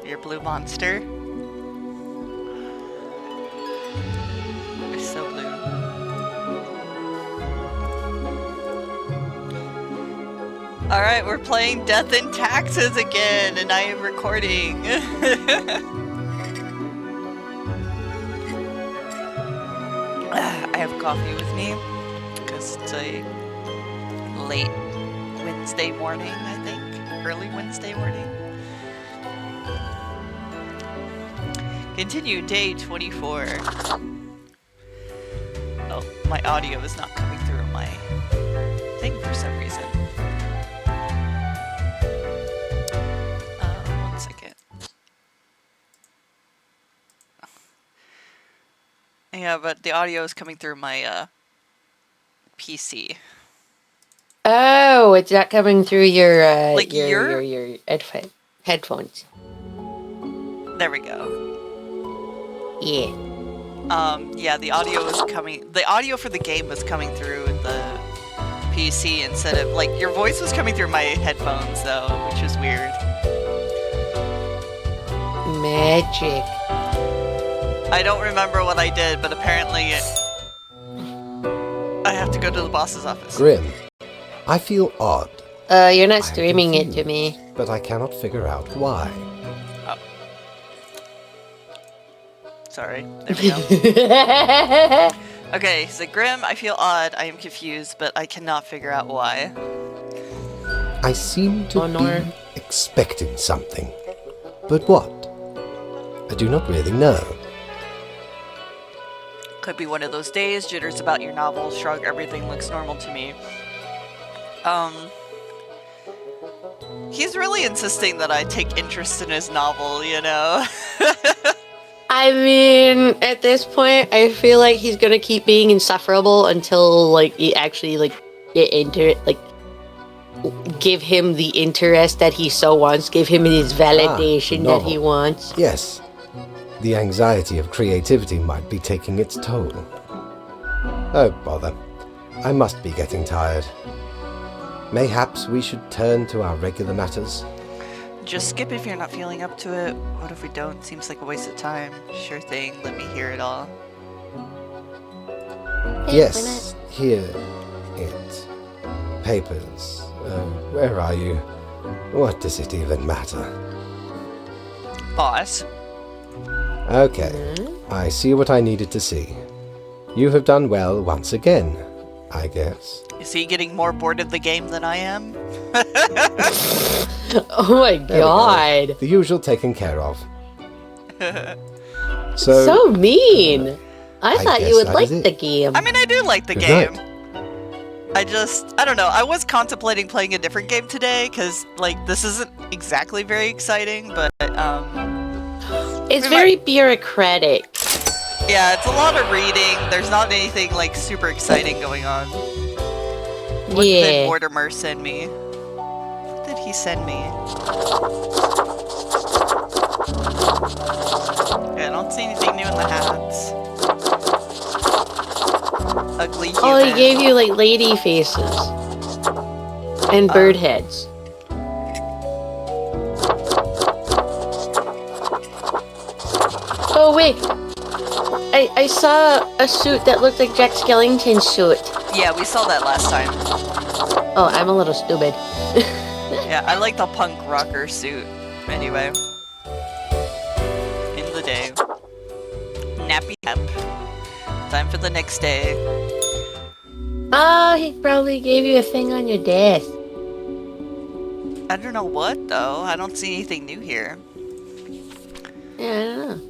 Your blue monster. It's so blue. Alright, we're playing Death and Taxes again, and I am recording. I have coffee with me, because it's a late Wednesday morning, I think. Early Wednesday morning. Continue day 24. Oh, my audio is not coming through my thing for some reason. 1 second. Yeah, but the audio is coming through my PC. Oh, it's not coming through your Like your headphones. There we go. Yeah. Yeah, the audio is coming. The audio for the game was coming through the PC instead of like your voice was coming through my headphones though, which is weird. Magic. I don't remember what I did, but apparently I have to go to the boss's office. Grim, I feel odd. You're not streaming it to me. But I cannot figure out why. Oh. Sorry. There we go. Okay, so Grim, I feel odd, I am confused, but I cannot figure out why. I seem to be expecting something. But what? I do not really know. Could be one of those days, jitters about your novel, shrug, everything looks normal to me. He's really insisting that I take interest in his novel, you know? I mean, at this point, I feel like he's gonna keep being insufferable until, like, you actually, like, get into it, like, give him the interest that he so wants, give him his validation that he wants. Yes. The anxiety of creativity might be taking its toll. Oh, bother. I must be getting tired. Mayhaps we should turn to our regular matters. Just skip if you're not feeling up to it. What if we don't? Seems like a waste of time. Sure thing, let me hear it all. Yes, hear it. Papers. Where are you? What does it even matter? Boss. Okay, I see what I needed to see. You have done well once again, I guess. Is he getting more bored of the game than I am? Oh my god. The usual taken care of. So mean. I thought you would like it. the game. I mean, I do like the Good game. night. I don't know. I was contemplating playing a different game today, because, like, this isn't exactly very exciting, but, It's very bureaucratic. yeah, it's a lot of reading. There's not anything, like, super exciting going on. What did Mortimer send me? What did he send me? Yeah, I don't see anything new in the hats. Ugly human. Oh, he gave you, like, lady faces. And bird heads. Oh, wait. I saw a suit that looked like Jack Skellington's suit. Yeah, we saw that last time. Oh, I'm a little stupid. Yeah, I like the punk rocker suit. Anyway. In the day. Nappy nap. Time for the next day. Oh, he probably gave you a thing on your desk. I don't know what, though. I don't see anything new here. Yeah, I don't know.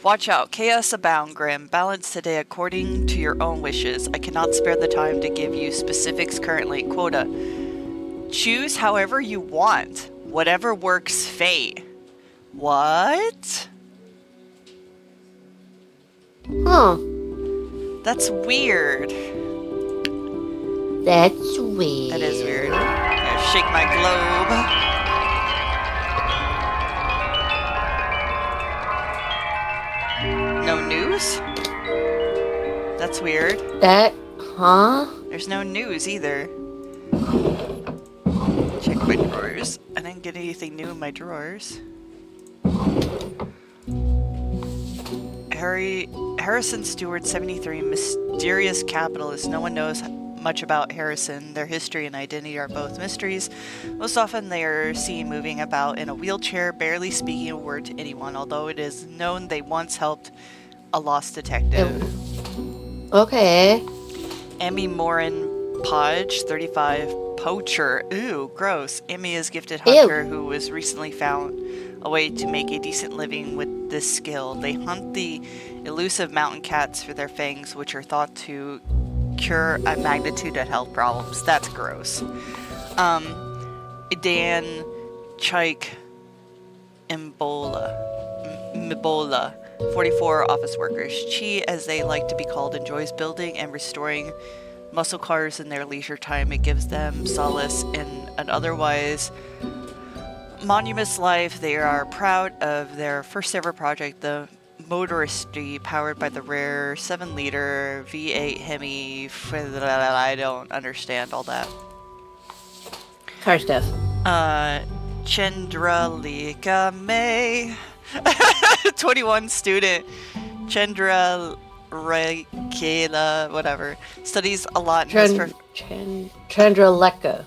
Watch out. Chaos abound, Grim. Balance today according to your own wishes. I cannot spare the time to give you specifics currently. Quota. Choose however you want. Whatever works, fate. What? Huh. That's weird. That's weird. That is weird. Gotta shake my globe. No news? That's weird. Huh? There's no news either. Check my drawers. I didn't get anything new in my drawers. Harrison Stewart, 73, mysterious capitalist. No one knows much about Harrison. Their history and identity are both mysteries. Most often they are seen moving about in a wheelchair, barely speaking a word to anyone, although it is known they once helped a lost detective. Okay. Emmy Morin Podge, 35, poacher. Ooh, gross. Emmy is a gifted hunter who was recently found a way to make a decent living with this skill. They hunt the elusive mountain cats for their fangs, which are thought to cure a magnitude of health problems. That's gross. Dan Chike Mbola, 44, office workers. Chi, as they like to be called, enjoys building and restoring muscle cars in their leisure time. It gives them solace in an otherwise monotonous life. They are proud of their first ever project, the Motoristy, powered by the rare 7-liter V8 Hemi. I don't understand all that. Car stuff. Chandralika May, 21, student. Chandraleka, whatever. Studies a lot and Chandraleka.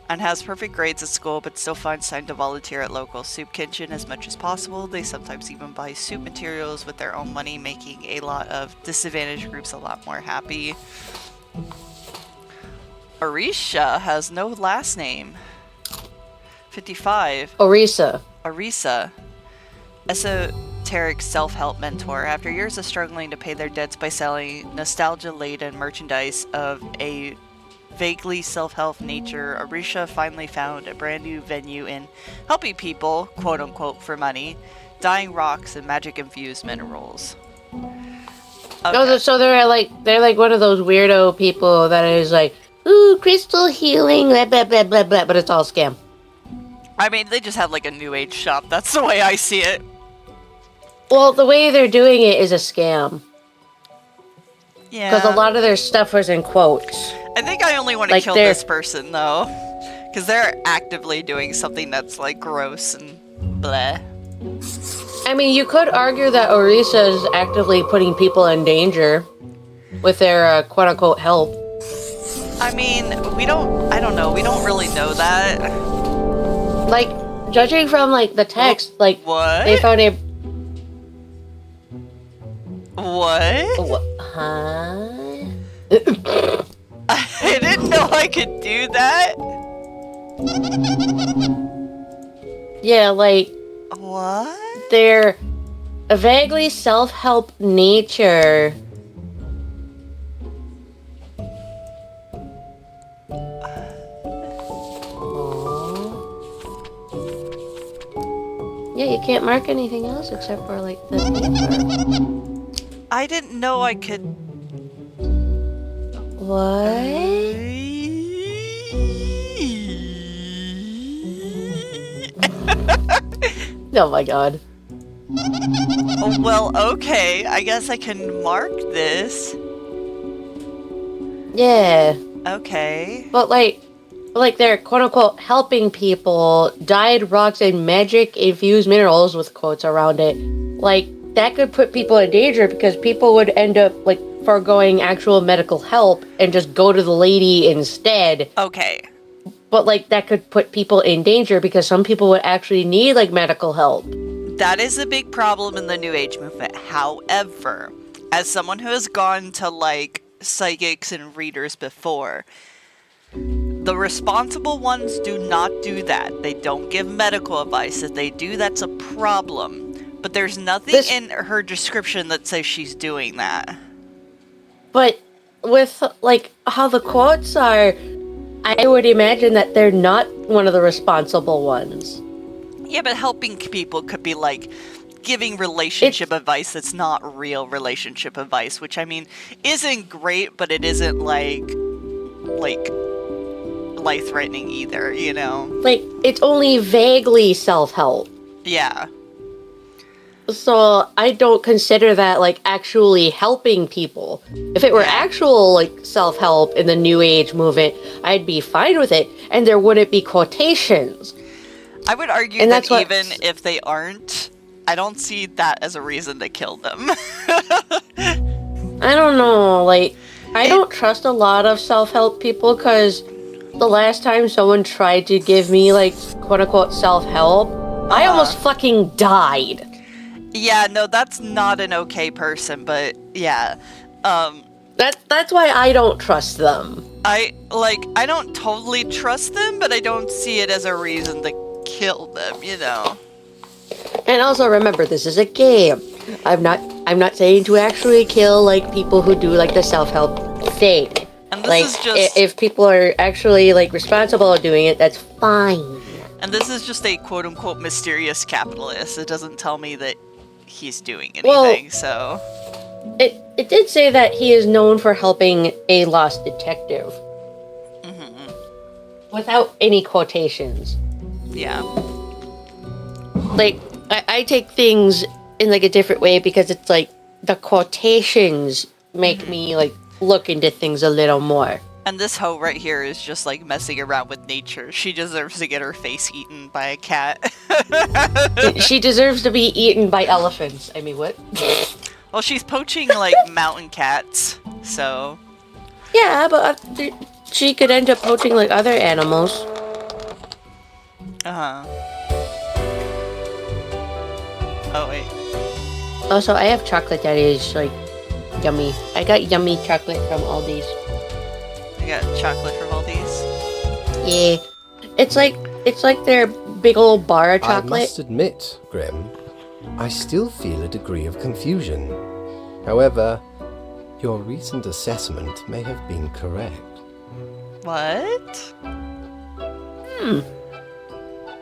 and has perfect grades at school, but still finds time to volunteer at local soup kitchen as much as possible. They sometimes even buy soup materials with their own money, making a lot of disadvantaged groups a lot more happy. Arisha has no last name. 55. Orisa. Arisa, esoteric self-help mentor. After years of struggling to pay their debts by selling nostalgia-laden merchandise of a vaguely self-help nature, Arisha finally found a brand new venue in helping people, quote-unquote, for money, dying rocks and magic-infused minerals. Okay. So they're like one of those weirdo people that is like, ooh, crystal healing, blah, blah, blah, blah, blah, but it's all scam. I mean, they just have like a new age shop. That's the way I see it. Well, the way they're doing it is a scam. Yeah. Because a lot of their stuff was in quotes. I think I only want to Like kill this person, though. Because they're actively doing something that's, like, gross and bleh. I mean, you could argue that Orisa is actively putting people in danger with their quote-unquote help. I mean, I don't know. We don't really know that. Like, judging from, like, the text, like, What? they found a... What? Huh? I didn't know I could do that. Yeah, like, What? their vaguely self-help nature. Yeah, you can't mark anything else except for, like, the paper. I didn't know I could. What? Oh my god. Oh, well, okay. I guess I can mark this. Yeah. Okay. But like they're quote-unquote helping people, dyed rocks and magic-infused minerals with quotes around it. Like, that could put people in danger because people would end up, like, foregoing actual medical help and just go to the lady instead. Okay. But, like, that could put people in danger because some people would actually need, like, medical help. That is a big problem in the New Age movement. However, as someone who has gone to, like, psychics and readers before, the responsible ones do not do that. They don't give medical advice. If they do, that's a problem. But there's nothing in her description that says she's doing that. But with, like, how the quotes are, I would imagine that they're not one of the responsible ones. Yeah, but helping people could be like giving relationship advice that's not real relationship advice, which I mean isn't great, but it isn't like life-threatening either, you know? Like, it's only vaguely self-help. Yeah. So I don't consider that, like, actually helping people. If it were actual, like, self-help in the New Age movement, I'd be fine with it, and there wouldn't be quotations. I would argue And that that's what- even if they aren't, I don't see that as a reason to kill them. I don't know, like, I don't trust a lot of self-help people because the last time someone tried to give me, like, quote-unquote self-help, I almost fucking died. Yeah, no, that's not an okay person, but yeah. That's why I don't trust them. I don't totally trust them, but I don't see it as a reason to kill them, you know. And also remember, this is a game. I'm not saying to actually kill like people who do like the self-help thing. And this Like is just if people are actually like responsible of doing it, that's fine. and this is just a quote unquote mysterious capitalist. It doesn't tell me that he's doing Well- anything, so It did say that he is known for helping a lost detective. Without any quotations. yeah. Like I take things in like a different way because it's like the quotations make me like look into things a little more. And this hoe right here is just like messing around with nature. She deserves to get her face eaten by a cat. She deserves to be eaten by elephants. I mean, what? Well, she's poaching like mountain cats, so Yeah, but she could end up poaching like other animals. Oh wait. Also, I have chocolate that is like yummy. I got yummy chocolate from Aldi's. I got chocolate from all these. Yeah, it's like their big old bar of I chocolate. must admit, Grim, I still feel a degree of confusion. However, your recent assessment may have been correct. What?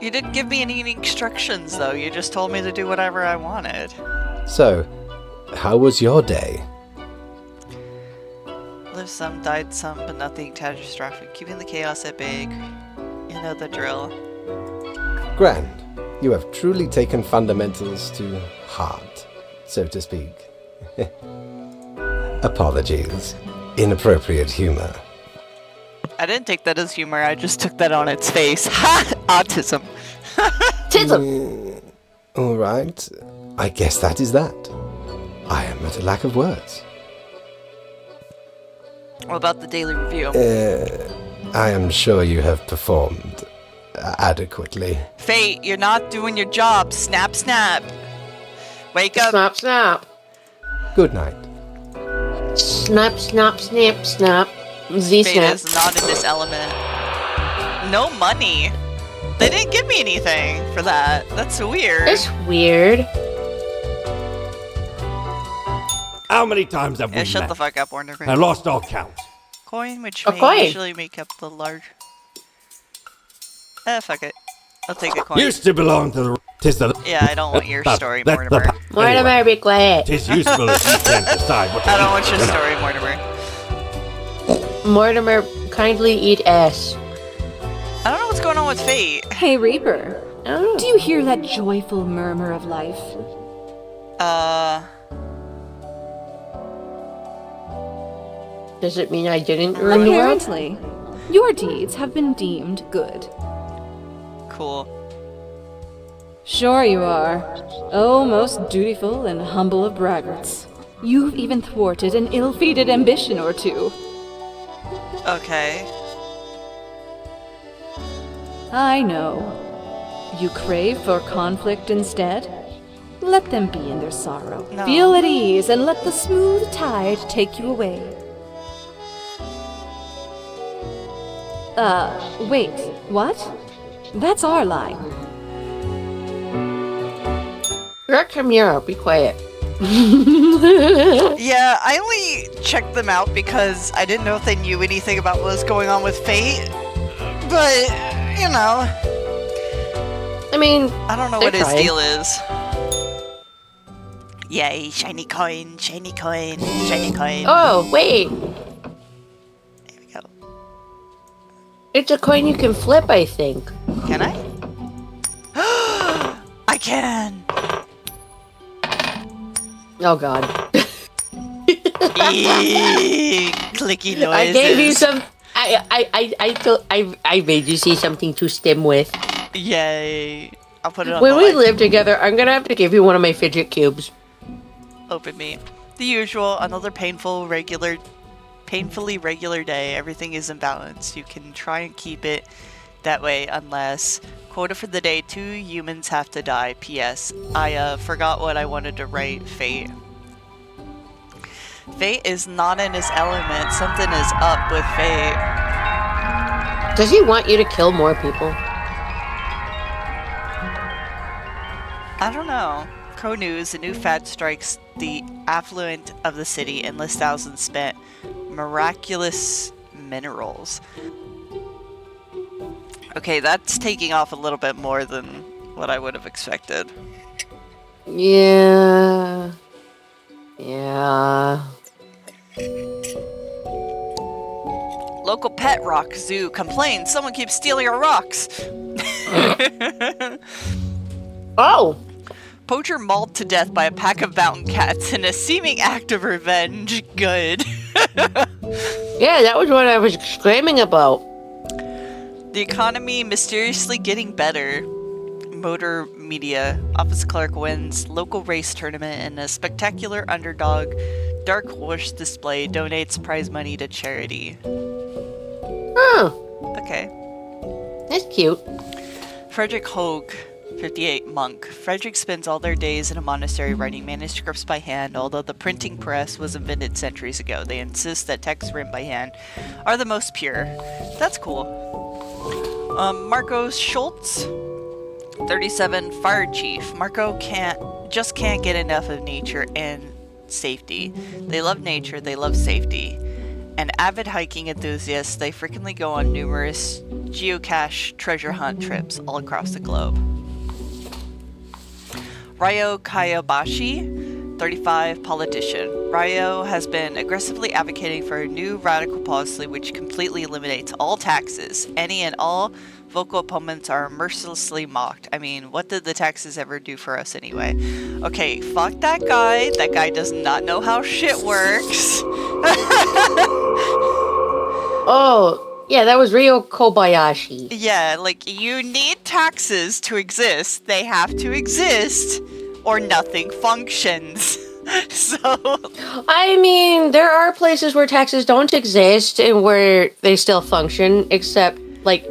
You didn't give me any instructions though. You just told me to do whatever I wanted. So, how was your day? Lived some, died some, but nothing catastrophic. Keeping the chaos at bay. You know the drill. Grand. You have truly taken fundamentals to heart, so to speak. Apologies. Inappropriate humor. I didn't take that as humor. I just took that on its face. Ha! Autism. Tism. All right. I guess that is that. I am at a lack of words. What about the daily review? I am sure you have performed adequately. Fate, you're not doing your job. Snap, snap. Wake up. Snap, snap. Good night. Snap, snap, snap, snap. Z Fate snap. is not in this element. No money. They didn't give me anything for that. That's weird. It's weird. How many times have Yeah, we shut met? the fuck up, Warner. I lost all count. Coin, which A may coin. usually make up the large. Fuck it. I'll take the coin. Used to belong to the. Tis the. Yeah, I don't want your story, That's Mortimer. Mortimer, be quiet. Tis useful if you can decide what to I don't eat, want your you know. story, Mortimer. Mortimer, kindly eat ass. I don't know what's going on with Fate. Hey, Reaper. Oh. Do you hear that joyful murmur of life? Does it mean I didn't ruin the world? Apparently, your deeds have been deemed good. Cool. Sure you are. Oh, most dutiful and humble of braggarts. You've even thwarted an ill-fated ambition or two. Okay. I know. You crave for conflict instead? Let them be in their sorrow. No. Feel at ease and let the smooth tide take you away. Wait, what? That's our line. You're Chimera, be quiet. Yeah, I only checked them out because I didn't know if they knew anything about what was going on with Fate. But, you know, I mean, I don't know They're what his trying. deal is. Yay, shiny coin, shiny coin, shiny coin. oh, wait. There we go. It's a coin you can flip, I think. Can I? I can! Oh, God. Eee, clicky noises. I gave you some. I made you see something to stim with. Yay. I'll put it on When the we live. live together, I'm gonna have to give you one of my fidget cubes. Open me. The usual, another painfully regular day. Everything is in balance. You can try and keep it that way unless quota for the day, 2 humans have to die. P.S. I forgot what I wanted to write. Fate. Fate is not in his element. Something is up with Fate. Does he want you to kill more people? I don't know. Crow News, a new fad strikes the affluent of the city, endless thousands spent. Miraculous minerals. Okay, that's taking off a little bit more than what I would have expected. Yeah. Yeah. Local pet rock zoo complains someone keeps stealing our rocks. Oh! Poacher mauled to death by a pack of mountain cats in a seeming act of revenge. Good. Yeah, that was what I was screaming about. The economy mysteriously getting better. Motor Media. Office clerk wins local race tournament in a spectacular underdog dark horse display. Donates prize money to charity. Oh, Okay. that's cute. Frederick Hogue, 58, monk. Frederick spends all their days in a monastery writing manuscripts by hand. Although the printing press was invented centuries ago, they insist that texts written by hand are the most pure. That's cool. Marco Schultz, 37, fire chief. Marco can't get enough of nature and safety. They love nature, they love safety. An avid hiking enthusiast, they frequently go on numerous geocache treasure hunt trips all across the globe. Ryo Kayabashi, 35, politician. Ryo has been aggressively advocating for a new radical policy which completely eliminates all taxes. Any and all vocal opponents are mercilessly mocked. I mean, what did the taxes ever do for us anyway? Okay, fuck that guy. That guy does not know how shit works. Oh, yeah, that was Ryo Kobayashi. Yeah, like, you need taxes to exist. They have to exist, or nothing functions. So, I mean, there are places where taxes don't exist and where they still function, except, like,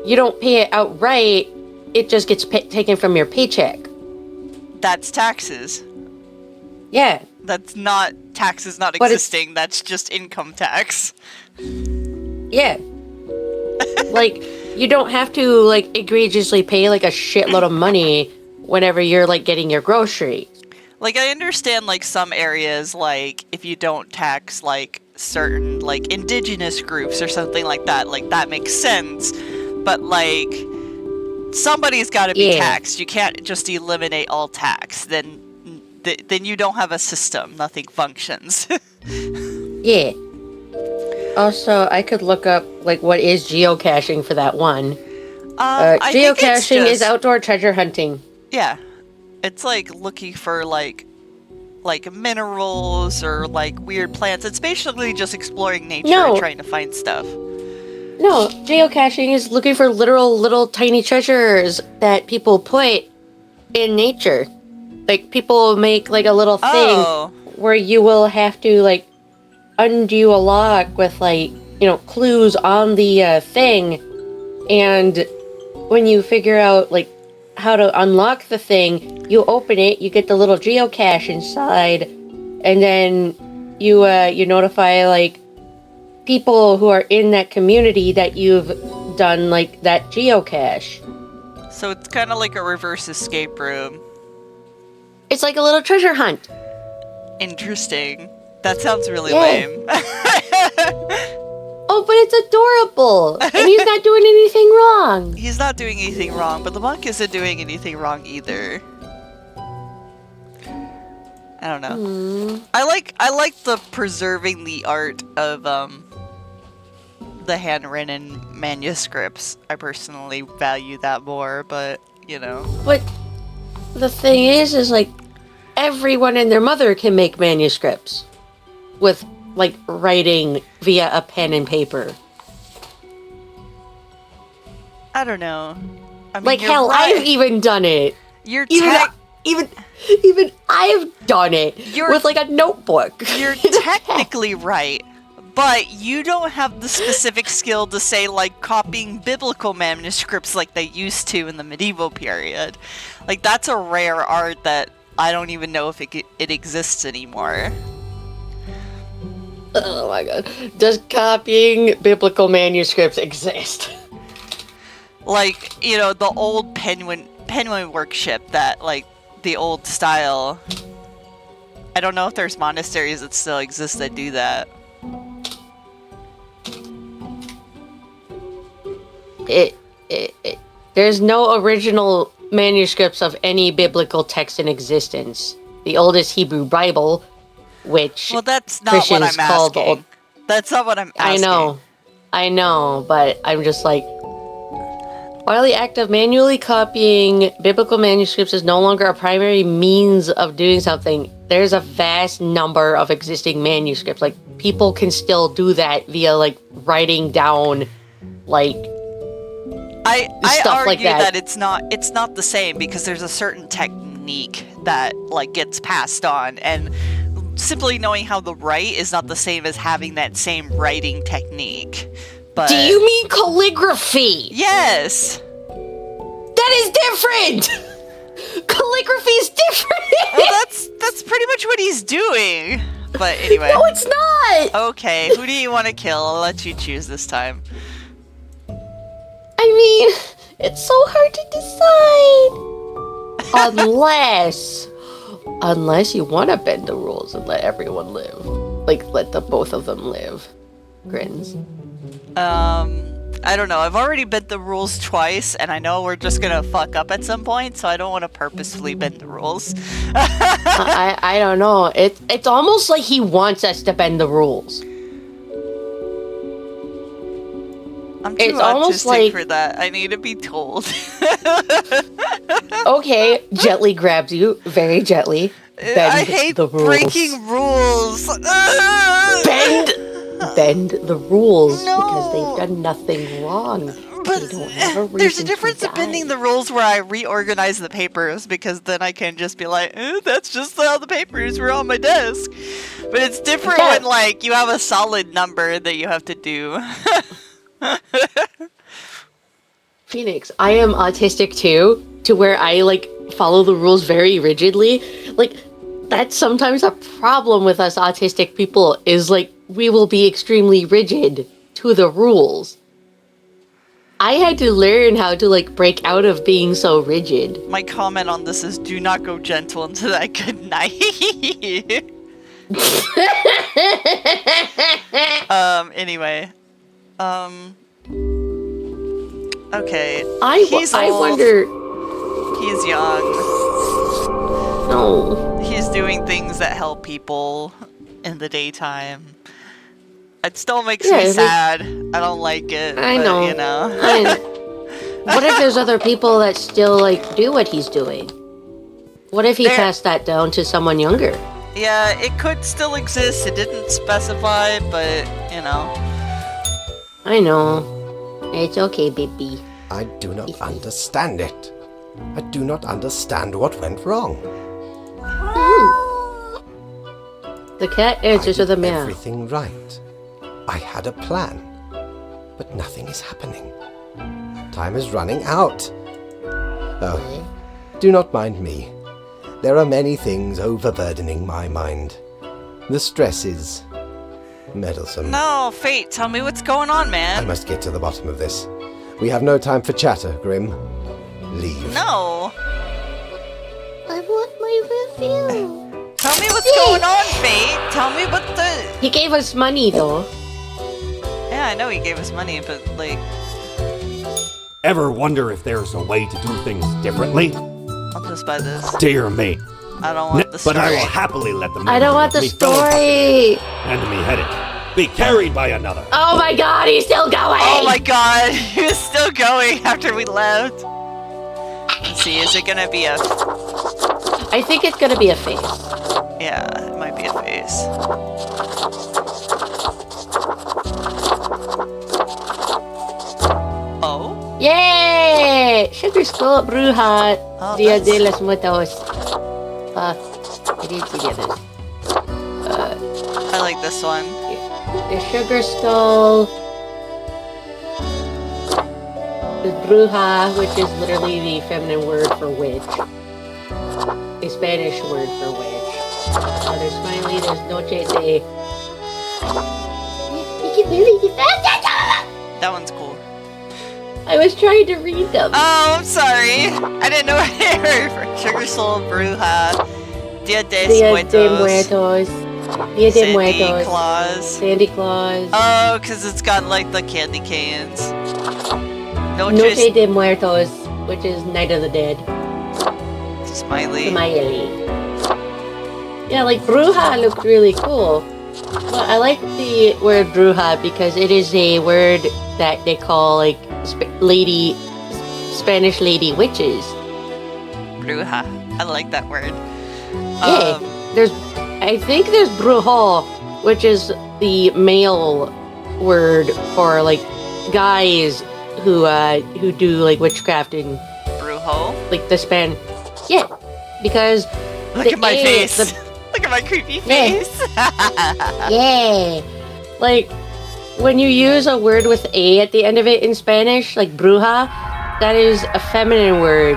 you don't pay it outright, it just gets taken from your paycheck. that's taxes. Yeah, That's not taxes not But it's- existing. That's just income tax. yeah. Like, you don't have to, like, egregiously pay, like, a shitload of money whenever you're, like, getting your groceries. Like, I understand, like, some areas, like, if you don't tax, like, certain, like, indigenous groups or something like, that makes sense. But, like, somebody's got to be Yeah. taxed. You can't just eliminate all tax. Then you don't have a system. Nothing functions. Yeah. Also, I could look up, like, what is geocaching for that one. I think it's Geocaching is just- outdoor treasure hunting. Yeah. It's like looking for like minerals or like weird plants. It's basically just exploring nature No. and trying to find stuff. No, geocaching is looking for literal little tiny treasures that people put in nature. Like, people make, like, a little thing Oh. where you will have to, like, undo a lock with, like, you know, clues on the thing. And when you figure out, like, how to unlock the thing, you open it, you get the little geocache inside, and then you notify, like, people who are in that community that you've done, like, that geocache. So it's kind of like a reverse escape room. It's like a little treasure hunt. Interesting. That sounds really Yeah. lame. Oh, but it's adorable, and he's not doing anything wrong. He's not doing anything wrong, but the monk isn't doing anything wrong either. I don't know. I like the preserving the art of the handwritten manuscripts. I personally value that more, but you know. But the thing is like, everyone and their mother can make manuscripts with, like, writing via a pen and paper. I don't know. I mean, Like you're hell, right. I've even done it. You're Even I've done it You're- with like a notebook. You're technically right, but you don't have the specific skill to say like copying biblical manuscripts like they used to in the medieval period. Like that's a rare art that I don't even know if it exists anymore. Oh my god. Does copying biblical manuscripts exist? Like, you know, the old penguin worship, that like the old style. I don't know if there's monasteries that still exist that do that. There's no original manuscripts of any biblical text in existence. The oldest Hebrew Bible, which Well, that's not what Christians I'm call the asking. old. That's not what I'm asking. I know, but I'm just like, while the act of manually copying biblical manuscripts is no longer a primary means of doing something, there's a vast number of existing manuscripts. Like, people can still do that via, like, writing down, like, I stuff argue like that. it's not the same because there's a certain technique that like gets passed on, and simply knowing how to write is not the same as having that same writing technique. But do you mean calligraphy? yes. That is different! Calligraphy is different! Well, that's pretty much what he's doing. But anyway. No, it's not! Okay, who do you want to kill? I'll let you choose this time. I mean, it's so hard to decide. Unless you want to bend the rules and let everyone live. Like, let the both of them live. Grins. I don't know. I've already bent the rules twice, and I know we're just gonna fuck up at some point, so I don't want to purposefully bend the rules. I don't know. It's almost like he wants us to bend the rules. I'm too It's almost autistic like- for that. I need to be told. Okay, gently grabs you, very gently. Bend I hate the rules. breaking rules. Bend the rules No. because they've done nothing wrong. But They don't have a reason there's a difference to in bending die. the rules where I reorganize the papers, because then I can just be like, that's just how the papers were on my desk. But it's different Yeah. when like you have a solid number that you have to do. Phoenix, I am autistic too, to where I like follow the rules very rigidly. Like, that's sometimes a problem with us autistic people, is like we will be extremely rigid to the rules. I had to learn how to like break out of being so rigid. My comment on this is do not go gentle into that good night. Anyway. Okay. He's I old. wonder. He's young. No. He's doing things that help people in the daytime. It still makes Yeah, me if it- sad. I don't like it. I but, know. You know. What if there's other people that still like do what he's doing? What if he There- passed that down to someone younger? Yeah, it could still exist. It didn't specify, but you know. I know. It's okay, baby. I do not understand it. I do not understand what went wrong. The cat I answers with did a meow. everything right. I had a plan, but nothing is happening. Time is running out. Oh, do not mind me. There are many things overburdening my mind. The stress is meddlesome. No, Fate, tell me what's going on, I man. must get to the bottom of this. We have no time for chatter, Grim. Leave. No. I want my review. Tell me what's going on, Fate. Tell me what the. He gave us money though. Yeah, I know he gave us money, but like, Ever wonder if there's a way to do things differently? I'll just buy this. Dear me. I don't want the But I story. will happily let the I don't want the me fellow story. and me headed be carried by another. Oh my god, he's still going. Oh my god, he was still going after we left. Let's see, is it gonna be a... I think it's gonna be a face. Yeah, it might be a face. Oh? Yay! Sugar Skull Bruja Oh, Dia that's- de los Muertos. I didn't see the others. I like this one. The Sugar Skull. The Bruja, which is literally the feminine word for witch. A Spanish word for witch. There's Smiley, there's Noche de... You can really get That one's cool. I was trying to read them. Oh, I'm sorry. I didn't know what they were for. Sugar Soul Bruja, Dia de Dia de Muertos, Muertos. Dia de Santa Muertos. Claus. Santa Claus. Oh, because it's got like the candy canes. Noche de Muertos, which is Night of the Dead. Smiley. Smiley. Yeah, like Bruja looked really cool. Well, I like the word Bruja because it is a word that they call like Spanish lady witches. Bruja. I like that word. Yeah, I think there's Brujo, which is the male word for like guys who do like witchcraft and Brujo. like the Yeah, because Look the at my A- face. the- Look at my creepy Yeah. face. Yeah. Like, when you use a word with A at the end of it in Spanish, like bruja, that is a feminine word.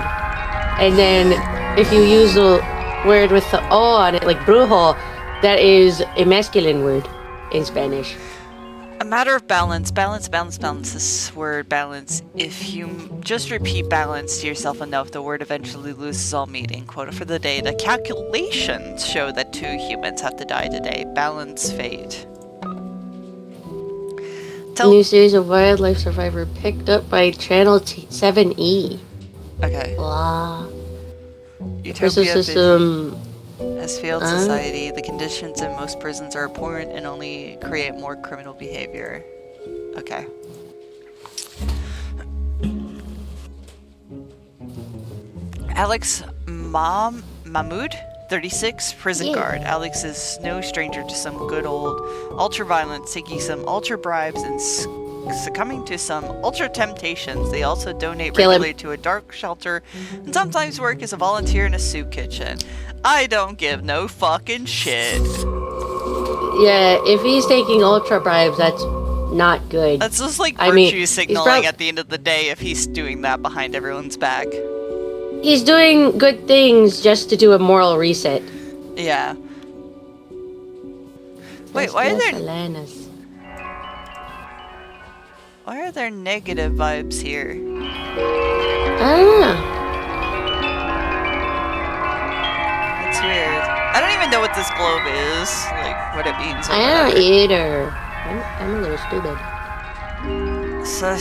And then if you use a word with the O on it, like brujo, that is a masculine word in Spanish. A matter of balance. Balance, balance, balance. This word balance. If you just repeat balance to yourself enough, the word eventually loses all meaning. Quota for the day. The calculations show that 2 humans have to die today. Balance fate. New series of Wildlife Survivor picked up by Channel 7E. Okay. Blah. Utopia System. has failed society. The conditions in most prisons are abhorrent and only create more criminal behavior. Okay. Alex Mahmoud, 36, prison Yeah. guard. Alex is no stranger to some good old ultra-violence, taking some ultra bribes and succumbing to some ultra temptations. They also donate Kill him. regularly to a dark shelter and sometimes work as a volunteer in a soup kitchen. I don't give no fucking shit. Yeah, if he's taking ultra bribes, that's not good. That's just like I mean, virtue he's signaling prob- at the end of the day if he's doing that behind everyone's back. He's doing good things just to do a moral reset. Yeah. Wait, why are there negative vibes here? Ah, That's weird. I don't even know what this globe is, like what it means. Or I don't whatever. either. I'm a little stupid.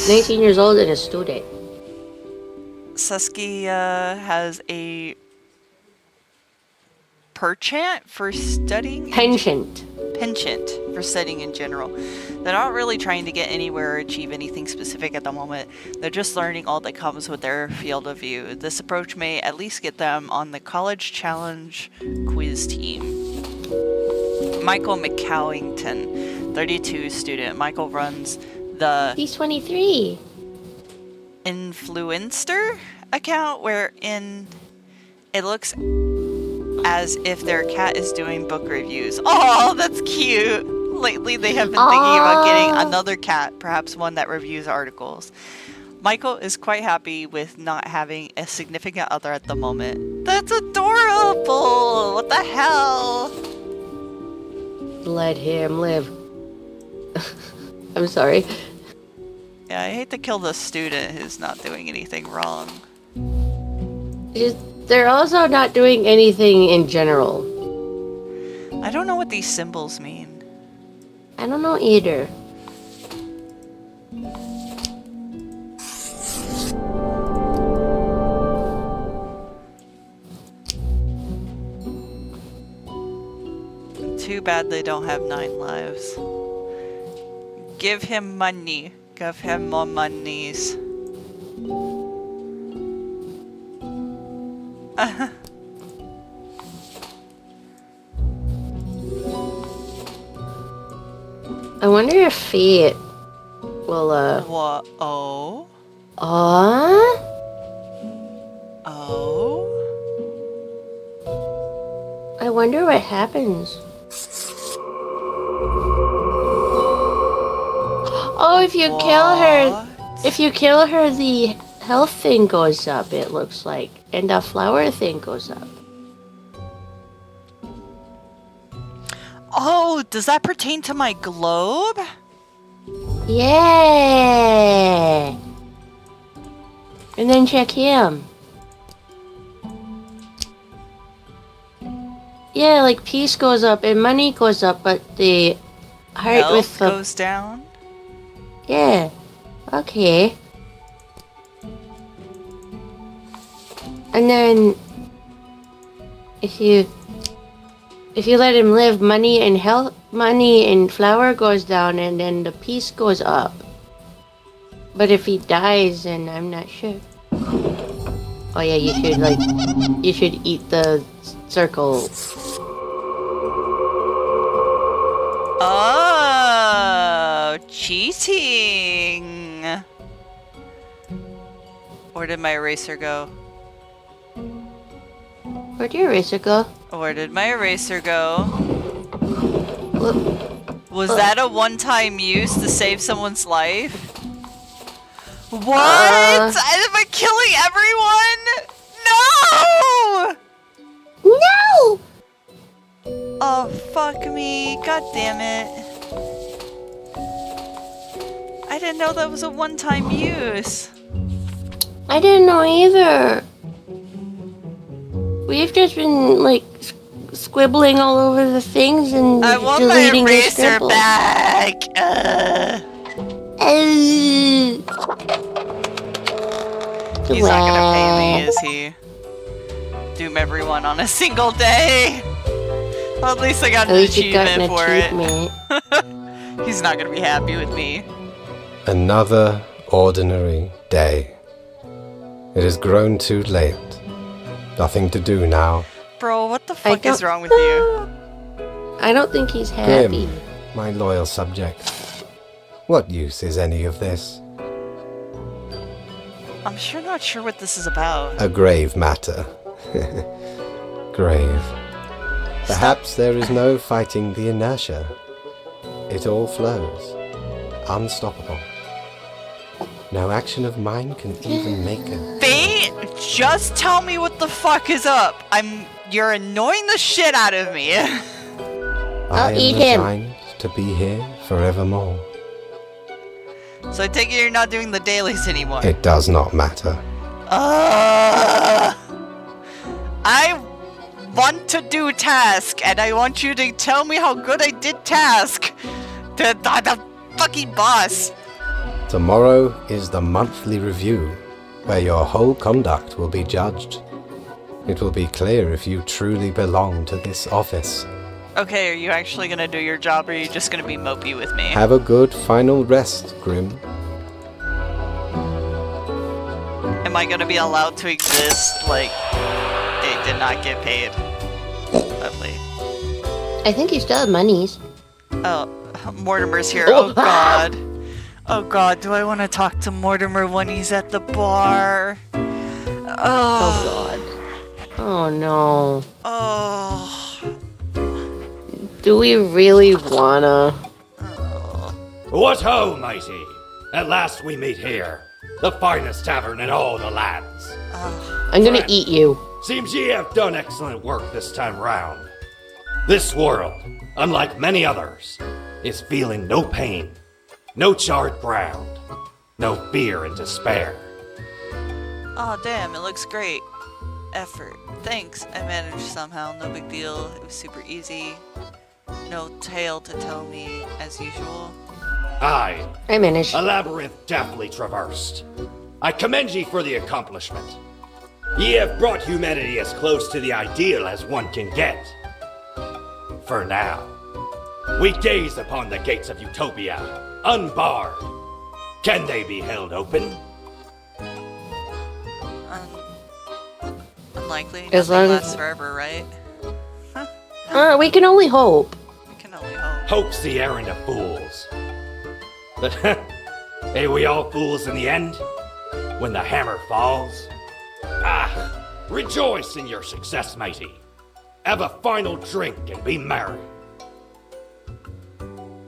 19 years old and a student. Saskia has a penchant for studying. Penchant. Penchant for studying in general. They're not really trying to get anywhere or achieve anything specific at the moment. They're just learning all that comes with their field of view. This approach may at least get them on the college challenge quiz team. Michael McCowington, 32 student. Michael runs the He's 23. Influencer account wherein it looks as if their cat is doing book reviews. Oh, that's cute. Lately, they have been thinking about getting another cat, perhaps one that reviews articles. Michael is quite happy with not having a significant other at the moment. That's adorable! What the hell? Let him live. I'm sorry. Yeah, I hate to kill the student who's not doing anything wrong. They're also not doing anything in general. I don't know what these symbols mean. I don't know either. Too bad they don't have 9 lives. Give him money. Give him more monies. I wonder if Fate will, What? Oh? Aww? wonder what happens. Oh, if you kill her, the health thing goes up, it looks like. And the flower thing goes up. Oh, does that pertain to my globe? Yeah! And then check him. Yeah, like peace goes up and money goes up, but the heart Health with the... goes down. Yeah. Okay. And then if you let him live, money and flower goes down, and then the peace goes up. But if he dies, then I'm not sure. Oh yeah, you should eat the circle. Oh, cheating. Where did my eraser go? Where'd your eraser go? Where did my eraser go? Look. Was that a one-time use to save someone's life? What? Am I killing everyone? No! No! Oh, fuck me. God damn it. I didn't know that was a one-time use. I didn't know either. We've just been like squibbling all over the things and I want my deleting the eraser scribble. back. He's not gonna pay me, is he? Doom everyone on a single day. Well, at least I got At an least you got achievement an for achievement. it. He's not gonna be happy with me. Another ordinary day. It has grown too late. Nothing to do now. Bro, what the fuck is wrong with you? I don't think he's happy. Grim, my loyal subject. What use is any of this? I'm sure not sure what this is about. A grave matter. Grave. Perhaps there is no fighting the inertia. It all flows. Unstoppable. No action of mine can even make it. Fate, just tell me what the fuck is up. You're annoying the shit out of me. I am eat him. resigned to be here forevermore. So I take it you're not doing the dailies anymore. It does not matter. I want to do task, and I want you to tell me how good I did task. The fucking boss. Tomorrow is the monthly review, where your whole conduct will be judged. It will be clear if you truly belong to this office. Okay, are you actually gonna do your job, or are you just gonna be mopey with me? Have a good final rest, Grim. Am I gonna be allowed to exist like they did not get paid? Lovely. I think you still have monies. Oh, Mortimer's here. Oh. Oh god. Oh god, do I want to talk to Mortimer when he's at the bar? Oh god. Oh no. Oh. Do we really wanna? What ho, mighty! At last we meet here, the finest tavern in all the lands. I'm gonna eat you. Seems ye have done excellent work this time round. This world, unlike many others, is feeling no pain, no charred ground, no fear and despair. Oh damn, it looks great. Effort. Thanks, I managed somehow, no big deal. It was super easy. No tale to tell me, as usual. Aye, I managed. a labyrinth deftly traversed. I commend ye for the accomplishment. Ye have brought humanity as close to the ideal as one can get. For now, we gaze upon the gates of utopia, unbarred. Can they be held open? Unlikely. As Nothing long as- lasts forever, right? We can only hope. We can only hope. Hope's the errand of fools. But ain't we all fools in the end? When the hammer falls? Ah, rejoice in your success, mighty. have a final drink, and be merry.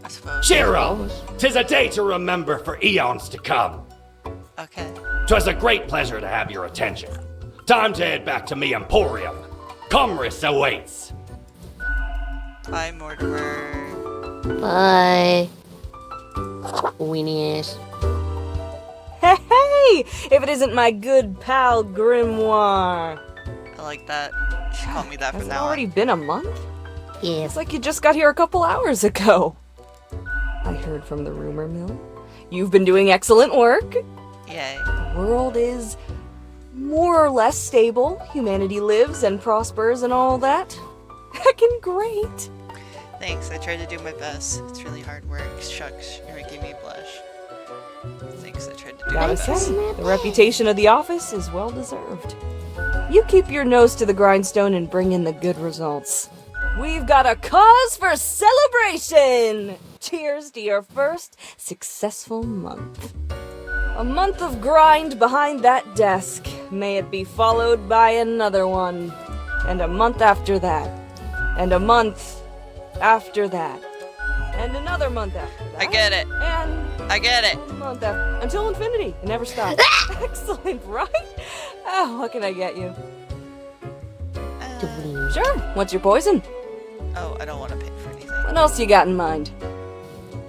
I suppose. Cheer up! 'Tis a day to remember for eons to come. Okay. 'Twas a great pleasure to have your attention. Time to head back to me emporium. Commerce awaits. Bye, Mortimer. Bye. Weenie ass. Hey! If it isn't my good pal Grimoire. I like that. You should call me that from Has it now already on. been a month? Yeah. It's like you just got here a couple hours ago. I heard from the rumor mill. You've been doing excellent work. Yay. The world is more or less stable. Humanity lives and prospers and all that. Heckin' great. Thanks, I tried to do my best. It's really hard work. Shucks, you're making me blush. Thanks, I tried to do my Gotta best. say, the reputation of the office is well deserved. You keep your nose to the grindstone and bring in the good results. We've got a cause for celebration! Cheers to your first successful month. A month of grind behind that desk. May it be followed by another one. And a month after that. And a month after that. And another month after that. I get it. And I get it. a month after. Until infinity. It never stops. Excellent, right? Oh, what can I get you? Sure. What's your poison? Oh, I don't want to pay for anything. What else you got in mind?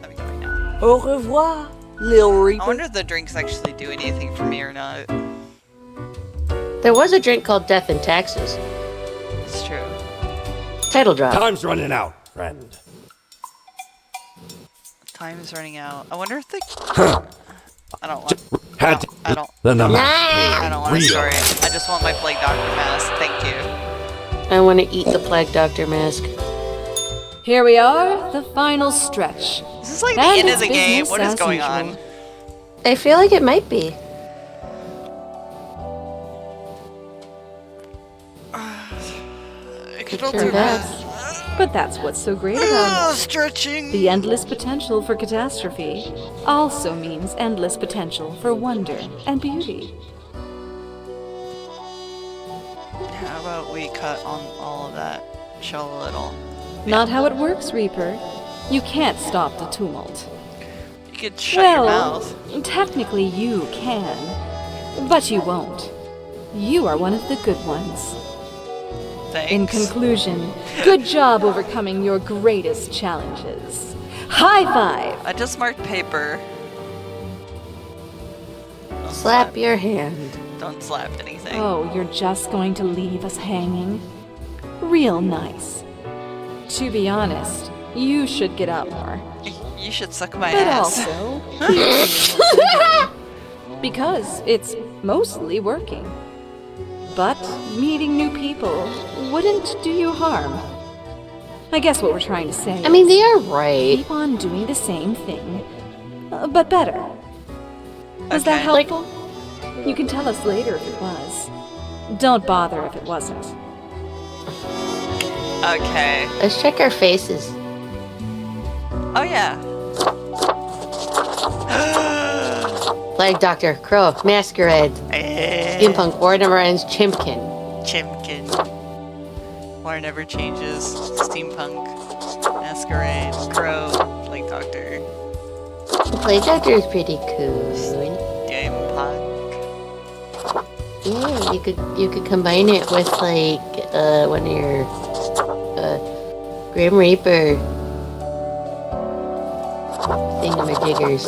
Let me go right now. Au revoir, Lil I Reaper. wonder if the drinks actually do anything for me or not. There was a drink called Death and Taxes. It's true. Title drop. Time's running out, friend. Time is running out. I wonder if the... I don't want... Had I don't... the number. I don't want a Real. story. I just want my Plague Doctor mask. Thank you. I want to eat the Plague Doctor mask. Here we are, the final stretch. This is like the And end of it's the game. business What is as going usual. on? I feel like it might be. I could Turn do back. this. But that's what's so great about it. Stretching. The endless potential for catastrophe also means endless potential for wonder and beauty. How about we cut on all of that? Show a little. Not how it works, Reaper. You can't stop the tumult. You could shut your Well, mouth. technically you can, but you won't. You are one of the good ones. Thanks. In conclusion, good job overcoming your greatest challenges. High five! I just marked paper. Don't Slap your hand. Don't slap anything. Oh, you're just going to leave us hanging? Real nice. To be honest, you should get out more. You should suck my But ass. also, because it's mostly working. But meeting new people wouldn't do you harm. I guess what we're trying to say I mean, is they are right. keep on doing the same thing, but better. Was that Okay. helpful? You can tell us later if it was. Don't bother if it wasn't. Okay. Let's check our faces. Oh yeah. Plague Doctor, Crow, Masquerade, Steampunk, War Never Ends, Chimpkin. Chimkin. War never changes. Steampunk. Masquerade. Crow. Plague Doctor. The Plague Doctor is pretty cool. Steampunk. Yeah, you could combine it with like one of your Grim Reaper thingamajiggers.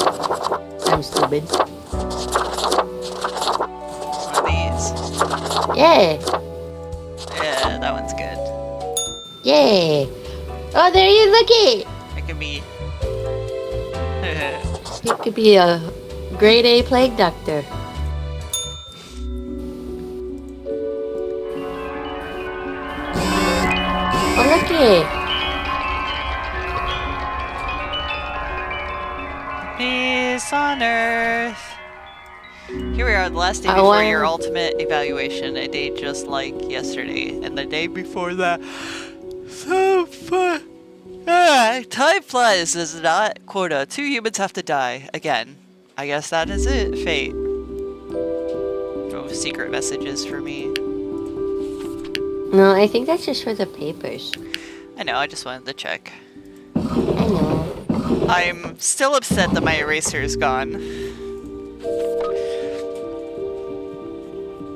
I'm stupid. One of these. Yeah, Yeah, that one's good. yeah. Oh, there you look it. It can be. You could be a grade A Plague Doctor. Oh, look it. Peace on Earth. Here we are, the last day I before your want- ultimate evaluation. A day just like yesterday, and the day before that. So fun. Time flies, does it not? Quota: 2 humans have to die again. I guess that is it. Fate. Oh, secret messages for me. No, I think that's just for the papers. I know, I just wanted to check. I know. I'm still upset that my eraser is gone.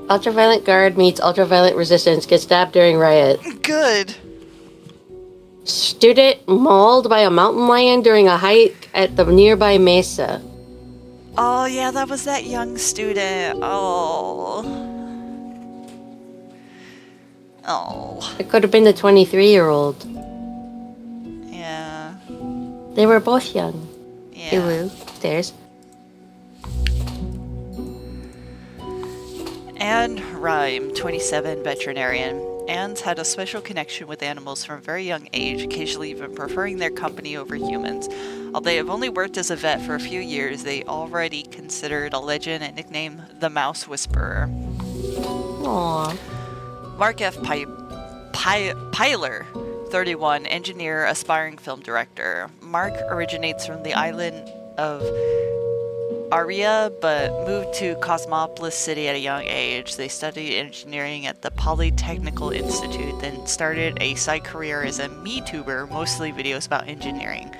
Ultraviolet guard meets ultraviolet resistance. Gets stabbed during riot. Good. Student mauled by a mountain lion during a hike at the nearby mesa. Oh, yeah, that was that young student. Oh. Oh. It could have been the 23-year-old. Yeah. They were both young. Yeah. Ew, there's. Anne Rhyme, 27, veterinarian. Anne's had a special connection with animals from a very young age, occasionally even preferring their company over humans. Although they have only worked as a vet for a few years, they already considered a legend and nicknamed the Mouse Whisperer. Aww. Mark F. Pyler, 31, engineer, aspiring film director. Mark originates from the island of Aria, but moved to Cosmopolis City at a young age. They studied engineering at the Polytechnical Institute, then started a side career as a MeTuber, mostly videos about engineering,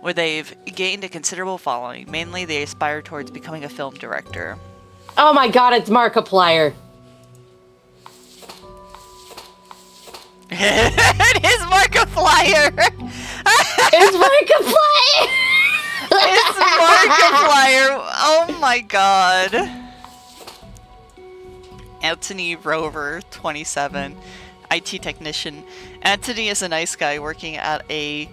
where they've gained a considerable following. Mainly, they aspire towards becoming a film director. Oh my god, it's Markiplier. It is Markiplier! It's Markiplier! It's Markiplier! Oh my god. Anthony Rover, 27, IT technician. Anthony is a nice guy working at a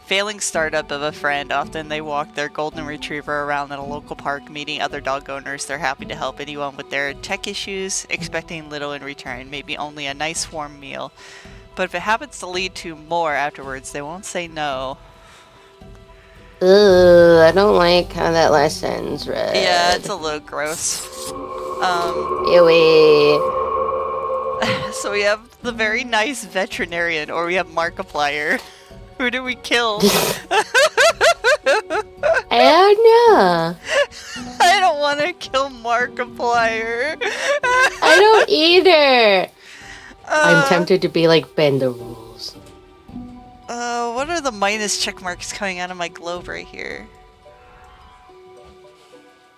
failing startup of a friend. Often they walk their golden retriever around at a local park, meeting other dog owners. They're happy to help anyone with their tech issues, expecting little in return, maybe only a nice warm meal. But if it happens to lead to more afterwards, they won't say no. Ugh, I don't like how that last sentence read. Yeah, it's a little gross. Ewy. So we have the very nice veterinarian, or we have Markiplier. Who do we kill? I don't know. I don't want to kill Markiplier. I don't either. I'm tempted to be like, bend the rules. What are the minus check marks coming out of my globe right here?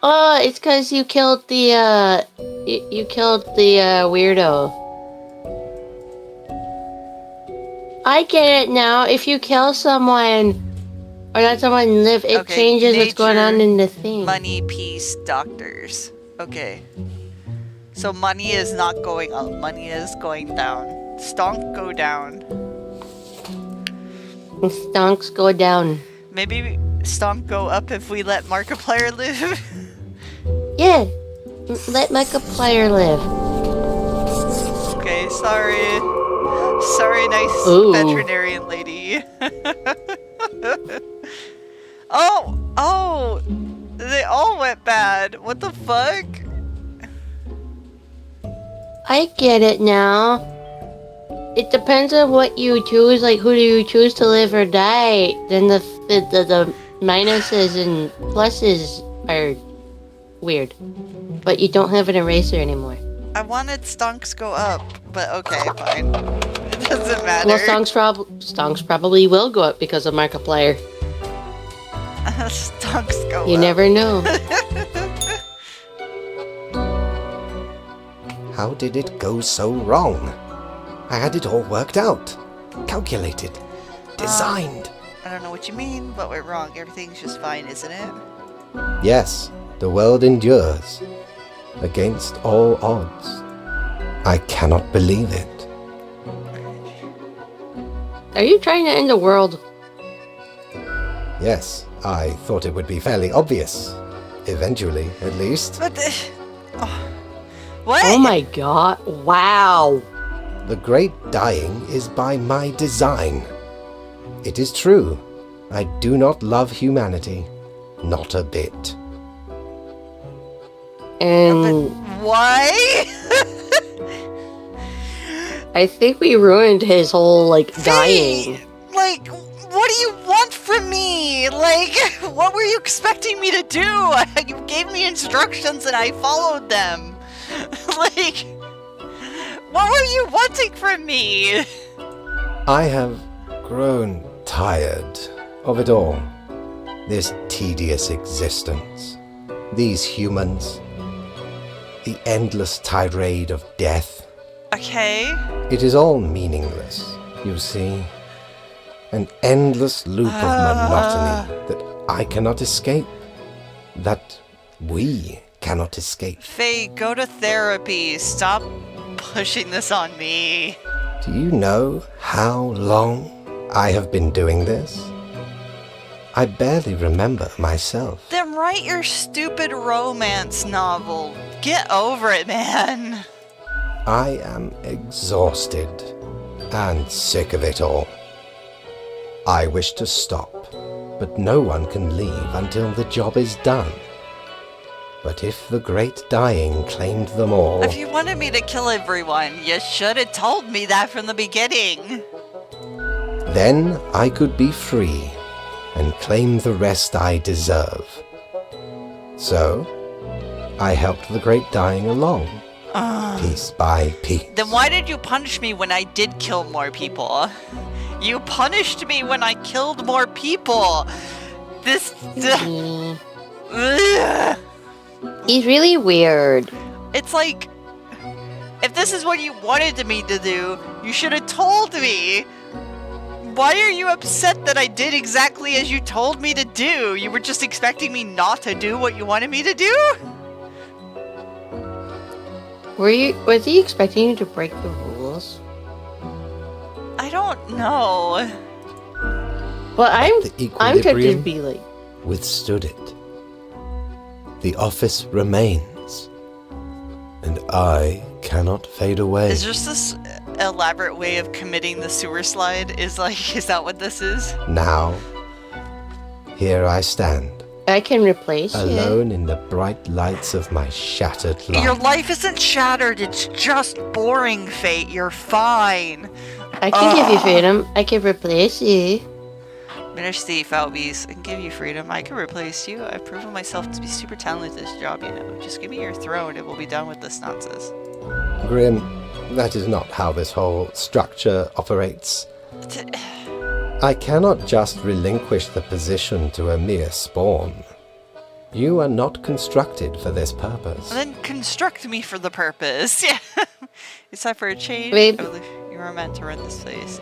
Oh, it's because you killed the, you killed the, weirdo. I get it now. If you kill someone, or let someone live, it Okay, changes what's going nature, on in the thing. Money, peace, doctors. Okay. So money is not going up. Money is going down. Stonk go down. Stonks go down. Maybe stonk go up if we let Markiplier live. Yeah. Let Markiplier live. Okay, sorry. Sorry, nice Ooh. veterinarian lady. Oh! They all went bad. What the fuck? I get it now. It depends on what you choose, like who do you choose to live or die. Then the minuses and pluses are weird. But you don't have an eraser anymore. I wanted stonks go up, but okay, fine. It doesn't matter. Well, stonks probably will go up because of Markiplier. Stonks go You up. never know. How did it go so wrong? I had it all worked out, calculated, designed. I don't know what you mean, but we're wrong. Everything's just fine, isn't it? Yes, the world endures, against all odds. I cannot believe it. Are you trying to end the world? Yes, I thought it would be fairly obvious. Eventually, at least. But what? Oh my god. Wow. The great dying is by my design. It is true. I do not love humanity. Not a bit. And Why? I think we ruined his whole, like, dying. Like, what do you want from me? Like, what were you expecting me to do? You gave me instructions and I followed them. Like, what are you wanting from me? I have grown tired of it all. This tedious existence. These humans. The endless tirade of death. Okay. It is all meaningless, you see. An endless loop of monotony that I cannot escape. That we cannot escape. Faye, go to therapy. Stop pushing this on me. Do you know how long I have been doing this? I barely remember myself. Then write your stupid romance novel. Get over it, man. I am exhausted and sick of it all. I wish to stop, but no one can leave until the job is done. But if the great dying claimed them all... If you wanted me to kill everyone, you should have told me that from the beginning. Then I could be free and claim the rest I deserve. So, I helped the great dying along, piece by piece. Then why did you punish me when I did kill more people? You punished me when I killed more people. This... Ugh. He's really weird. It's like, if this is what you wanted me to do, you should have told me. Why are you upset that I did exactly as you told me to do? You were just expecting me not to do what you wanted me to do? Was he expecting you to break the rules? I don't know. Well, The I'm tempted to equilibrium be like, withstood it. The office remains, and I cannot fade away. Is just this elaborate way of committing the sewer slide? Is that what this is? Now, here I stand, I can replace you. alone in the bright lights of my shattered life. Your life isn't shattered, it's just boring, Fate. You're fine. I can give you freedom. I can replace you. Finish the Falbies. I can give you freedom. I can replace you. I've proven myself to be super talented at this job, you know. Just give me your throne and we'll be done with this nonsense. Grim, that is not how this whole structure operates. I cannot just relinquish the position to a mere spawn. You are not constructed for this purpose. Then construct me for the purpose. Yeah. It's time for a change. Babe. I believe you are meant to run this place.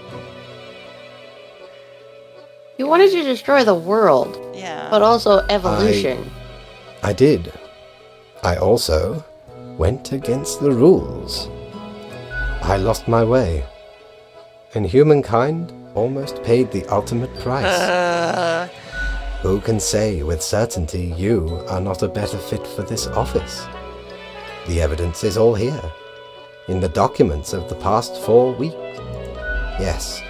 You wanted to destroy the world, Yeah. but also evolution. I did. I also went against the rules. I lost my way. And humankind almost paid the ultimate price. Who can say with certainty you are not a better fit for this office? The evidence is all here, in the documents of the past 4 weeks. Yes,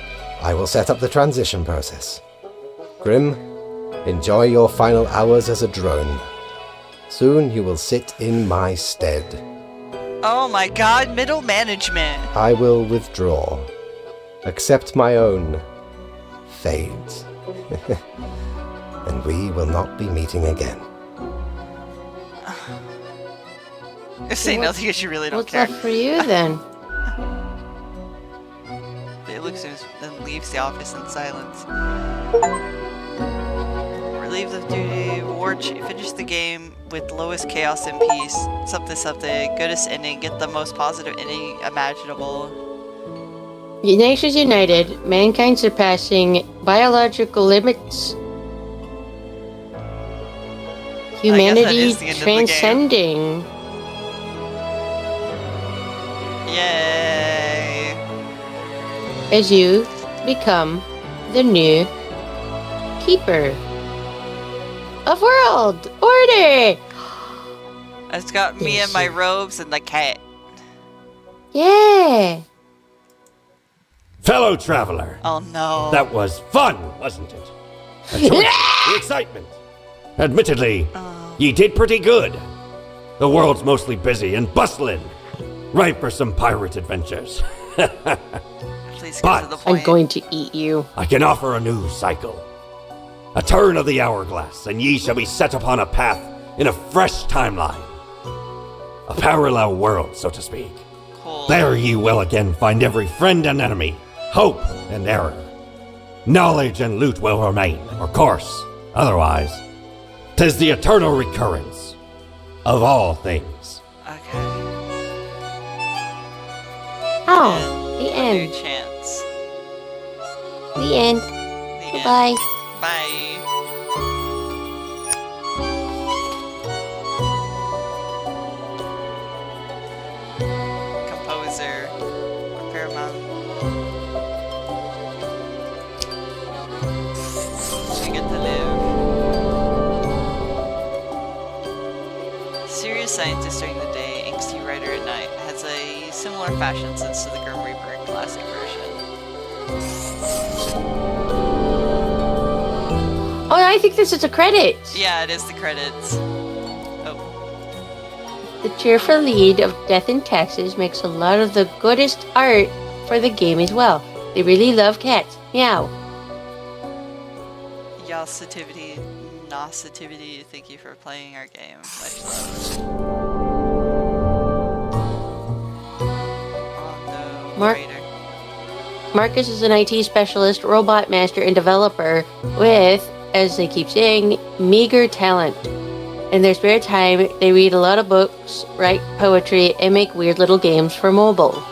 I will set up the transition process. Grim, enjoy your final hours as a drone. Soon you will sit in my stead. Oh my god, middle management. I will withdraw. Accept my own fate. And we will not be meeting again. Say nothing because you really don't What's care. left for you then? It looks at him, then leaves the office in silence. Relieved of duty, finish the game with lowest chaos and peace. Something, goodest ending, get the most positive ending imaginable. Nations united, mankind surpassing biological limits. Humanity is the end of the game. transcending. Yay! As you become the new keeper of world order. It's got me and my robes and the cat. Yeah. Fellow traveler, Oh no. that was fun, wasn't it? The excitement. Admittedly, ye did pretty good. The world's mostly busy and bustling, ripe for some pirate adventures. Please but- get to the I'm point. going to eat you. I can offer a new cycle. A turn of the hourglass, and ye shall be set upon a path in a fresh timeline. A parallel world, so to speak. Cool. There ye will again find every friend and enemy, hope and error. Knowledge and loot will remain, of course. Otherwise, 'tis the eternal recurrence of all things. Okay. Oh, the And a new end. chance. The end. The end. Goodbye. Bye. Composer. Paramount. We get to live. Serious scientist during the day, angsty writer at night. Has a similar fashion sense to the Grim Reaper classic version. Oh, I think this is a credit. Yeah, it is the credits. Oh. The cheerful lead of Death in Texas makes a lot of the goodest art for the game as well. They really love cats. Meow. Yositivity, Nositivity, thank you for playing our game. Much love. Rondo Mark- Raider. Marcus is an IT specialist, robot master, and developer with, as they keep saying, meager talent. In their spare time, they read a lot of books, write poetry, and make weird little games for mobile.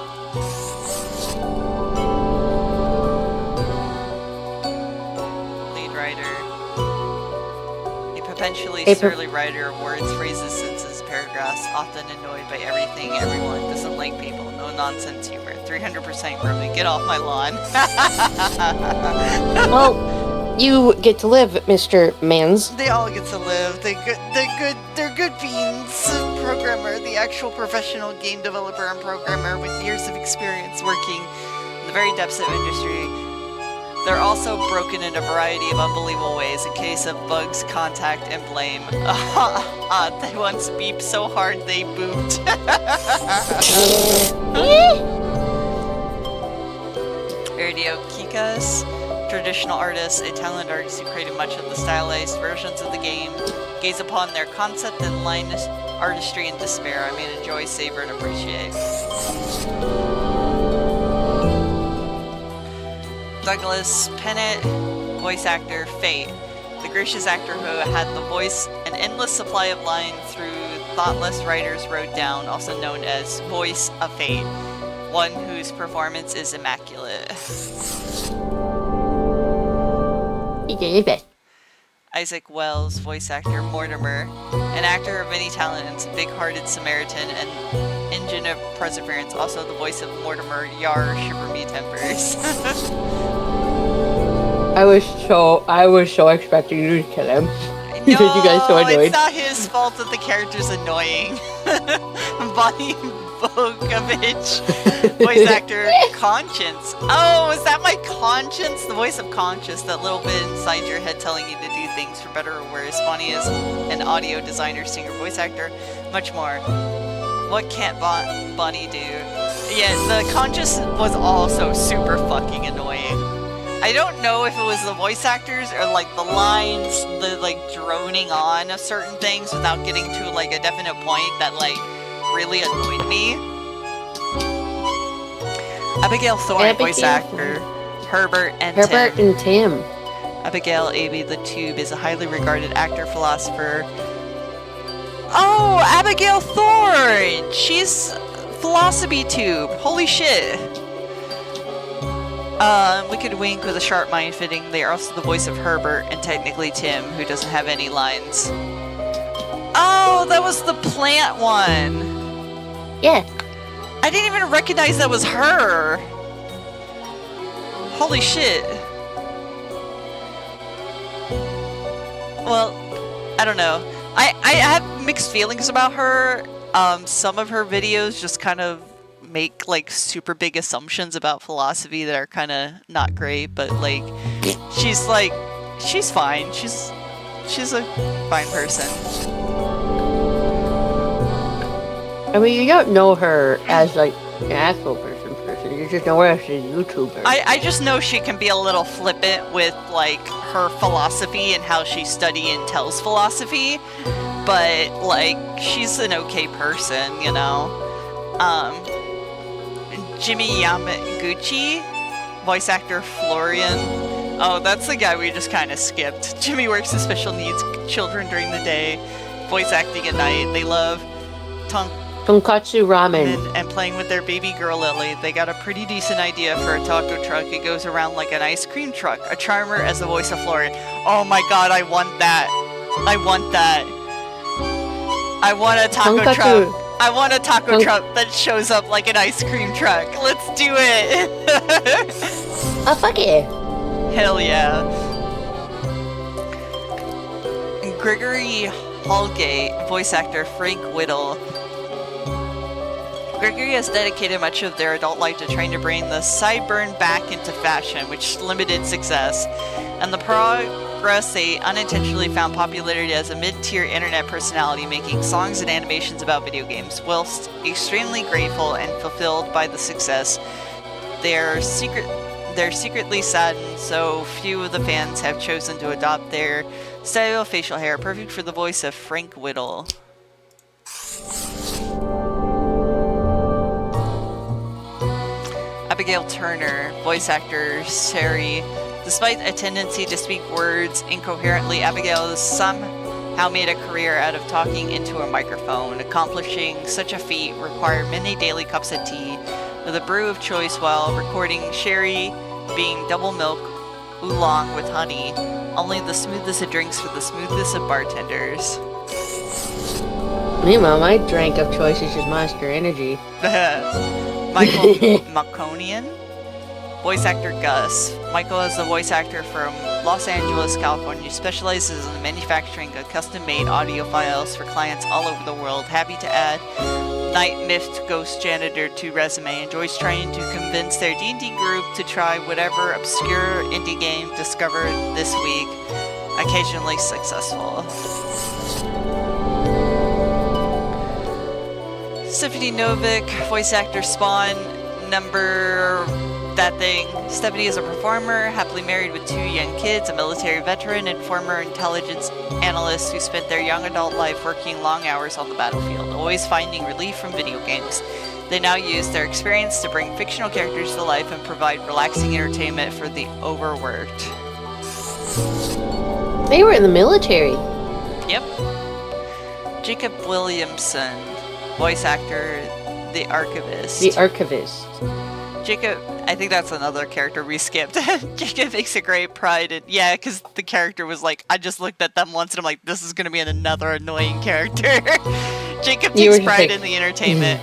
Lead writer. A potentially A per- surly writer of words, phrases, sentences, paragraphs, often annoyed by everything, everyone, doesn't like people, no nonsense humor, 300% grumpy, get off my lawn. Well, you get to live, Mr. Mans. They all get to live. They're good beans. Programmer, the actual professional game developer and programmer with years of experience working in the very depths of industry. They're also broken in a variety of unbelievable ways in case of bugs, contact, and blame. They once beeped so hard they booped. Radio Kikas, traditional artist, a talented artist who created much of the stylized versions of the game. Gaze upon their concept and line artistry and despair. I may enjoy, savor, and appreciate. Douglas Pennant, voice actor, Fate. The gracious actor who had the voice an endless supply of lines through thoughtless writers wrote down, also known as Voice of Fate. One whose performance is immaculate. You did your best. Isaac Wells, voice actor, Mortimer, an actor of many talents, big-hearted Samaritan, and engine of perseverance, also the voice of Mortimer, Yar, shiver me timbers. I was so expecting you to kill him. You said you guys so annoyed. It's not his fault that the character's annoying. Bonnie Bogovich, voice actor, Conscience. Oh, is that my Conscience? The voice of Conscience, that little bit inside your head telling you to do things for better or worse. Bonnie is an audio designer, singer, voice actor, much more. What can't Bonnie do? Yeah, the Conscious was also super fucking annoying. I don't know if it was the voice actors or like the lines, the like droning on of certain things without getting to like a definite point that like really annoyed me. Abigail Thorne, voice actor. Herbert and Tim. Abigail Aby the Tube is a highly regarded actor, philosopher. Oh, Abigail Thorne! She's Philosophy Tube. Holy shit. Wicked Wink with a sharp mind fitting. They are also the voice of Herbert and technically Tim, who doesn't have any lines. Oh, that was the plant one. Yeah. I didn't even recognize that was her. Holy shit. Well, I don't know. I have mixed feelings about her. Some of her videos just kind of make like super big assumptions about philosophy that are kind of not great, but like she's fine. She's a fine person. I mean, you don't know her as like an actual person. You just know her as a YouTuber. I just know she can be a little flippant with like her philosophy and how she studies and tells philosophy, but like she's an okay person, you know. Jimmy Yamaguchi, voice actor Florian. Oh, that's the guy we just kind of skipped. Jimmy works with special needs children during the day, voice acting at night. They love Tonkatsu ramen. and playing with their baby girl Lily. They got a pretty decent idea for a taco truck. It goes around like an ice cream truck. A charmer as the voice of Florian. Oh my god, I want that. I want that. I want a taco Tonkatsu. truck. I want a taco truck that shows up like an ice cream truck. Let's do it. Oh, fuck it. Hell yeah. Gregory Hallgate, voice actor Frank Whittle. Gregory has dedicated much of their adult life to trying to bring the sideburn back into fashion, which limited success. And the progress they unintentionally found popularity as a mid-tier internet personality making songs and animations about video games. Whilst extremely grateful and fulfilled by the success, they're secretly saddened so few of the fans have chosen to adopt their style of facial hair, perfect for the voice of Frank Whittle. Abigail Turner, voice actor Sari. Despite a tendency to speak words incoherently, Abigail has somehow made a career out of talking into a microphone. Accomplishing such a feat required many daily cups of tea with a brew of choice while recording sherry being double milk oolong with honey. Only the smoothest of drinks for the smoothest of bartenders. Meanwhile, my drink of choice is just Monster Energy. Michael Maconian, voice actor Gus. Michael is a voice actor from Los Angeles, California. He specializes in the manufacturing of custom-made audio files for clients all over the world. Happy to add Night Miffed Ghost Janitor to resume. Enjoys trying to convince their D&D group to try whatever obscure indie game discovered this week. Occasionally successful. Stephanie Novick, voice actor Spawn, number that thing. Stephanie is a performer, happily married with 2 young kids, a military veteran, and former intelligence analyst who spent their young adult life working long hours on the battlefield, always finding relief from video games. They now use their experience to bring fictional characters to life and provide relaxing entertainment for the overworked. They were in the military. Yep. Jacob Williamson, voice actor, the Archivist. The Archivist. Jacob, I think that's another character we skipped. Jacob takes a great pride in, yeah, because the character was like, I just looked at them once and I'm like, this is going to be another annoying character. Jacob takes pride in the entertainment